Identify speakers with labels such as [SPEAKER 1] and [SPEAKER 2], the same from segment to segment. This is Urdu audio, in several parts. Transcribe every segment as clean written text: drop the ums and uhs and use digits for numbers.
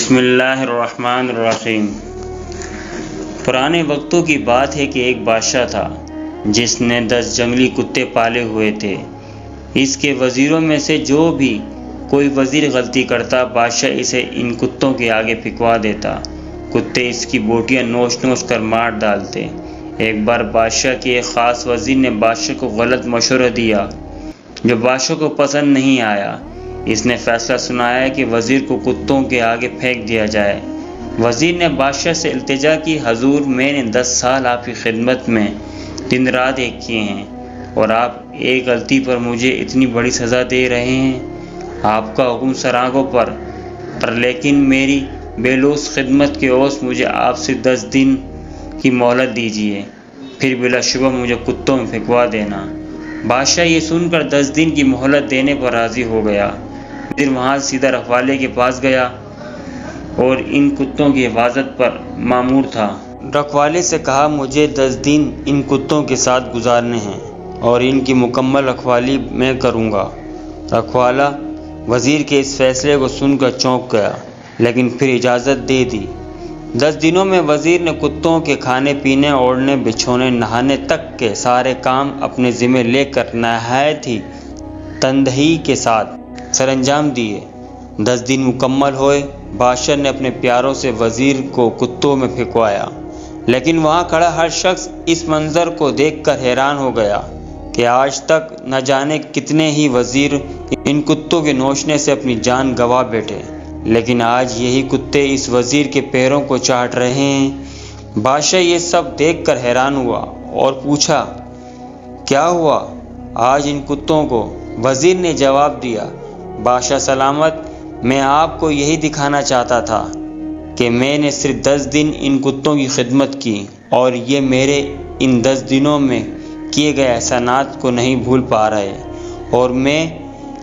[SPEAKER 1] بسم اللہ الرحمن الرحیم۔ پرانے وقتوں کی بات ہے کہ ایک بادشاہ تھا جس نے 10 جنگلی کتے پالے ہوئے تھے۔ اس کے وزیروں میں سے جو بھی کوئی وزیر غلطی کرتا، بادشاہ اسے ان کتوں کے آگے پھینکوا دیتا۔ کتے اس کی بوٹیاں نوچ نوچ کر مار ڈالتے۔ ایک بار بادشاہ کے ایک خاص وزیر نے بادشاہ کو غلط مشورہ دیا جو بادشاہ کو پسند نہیں آیا۔ اس نے فیصلہ سنایا کہ وزیر کو کتوں کے آگے پھینک دیا جائے۔ وزیر نے بادشاہ سے التجا کی، حضور، میں نے 10 سال آپ کی خدمت میں دن رات ایک کیے ہیں اور آپ ایک غلطی پر مجھے اتنی بڑی سزا دے رہے ہیں۔ آپ کا حکم سر آنکھوں پر لیکن میری بے لوث خدمت کے عوض مجھے آپ سے 10 دن کی مہلت دیجیے، پھر بلا شبہ مجھے کتوں میں پھینکوا دینا۔ بادشاہ یہ سن کر 10 دن کی مہلت دینے پر راضی ہو گیا۔ وزیر وہاں سیدھا رکھوالے کے پاس گیا اور ان کتوں کی حفاظت پر مامور تھا۔ رکھوالے سے کہا، مجھے 10 دن ان کتوں کے ساتھ گزارنے ہیں اور ان کی مکمل رکھوالی میں کروں گا۔ رکھوالا وزیر کے اس فیصلے کو سن کر چونک گیا، لیکن پھر اجازت دے دی۔ 10 دنوں میں وزیر نے کتوں کے کھانے پینے، اوڑھنے بچھونے، نہانے تک کے سارے کام اپنے ذمہ لے کر نہایت ہی تندہی کے ساتھ سر انجام دیے۔ 10 دن مکمل ہوئے۔ بادشاہ نے اپنے پیاروں سے وزیر کو کتوں میں پھینکوایا، لیکن وہاں کھڑا ہر شخص اس منظر کو دیکھ کر حیران ہو گیا کہ آج تک نہ جانے کتنے ہی وزیر ان کتوں کے نوچنے سے اپنی جان گنوا بیٹھے، لیکن آج یہی کتے اس وزیر کے پیروں کو چاٹ رہے ہیں۔ بادشاہ یہ سب دیکھ کر حیران ہوا اور پوچھا، کیا ہوا آج ان کتوں کو؟ وزیر نے جواب دیا، بادشاہ سلامت، میں آپ کو یہی دکھانا چاہتا تھا کہ میں نے صرف 10 دن ان کتوں کی خدمت کی اور یہ میرے ان 10 دنوں میں کیے گئے احسانات کو نہیں بھول پا رہے، اور میں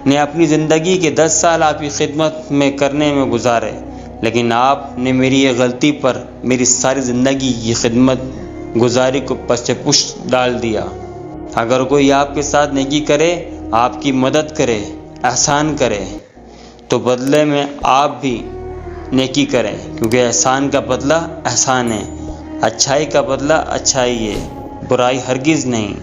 [SPEAKER 1] نے اپنی زندگی کے 10 سال آپ کی خدمت میں کرنے میں گزارے، لیکن آپ نے میری یہ غلطی پر میری ساری زندگی کی خدمت گزاری کو پس پشت ڈال دیا۔ اگر کوئی آپ کے ساتھ نیکی کرے، آپ کی مدد کرے، احسان کرے، تو بدلے میں آپ بھی نیکی کریں، کیونکہ احسان کا بدلہ احسان ہے، اچھائی کا بدلہ اچھائی ہے، برائی ہرگز نہیں۔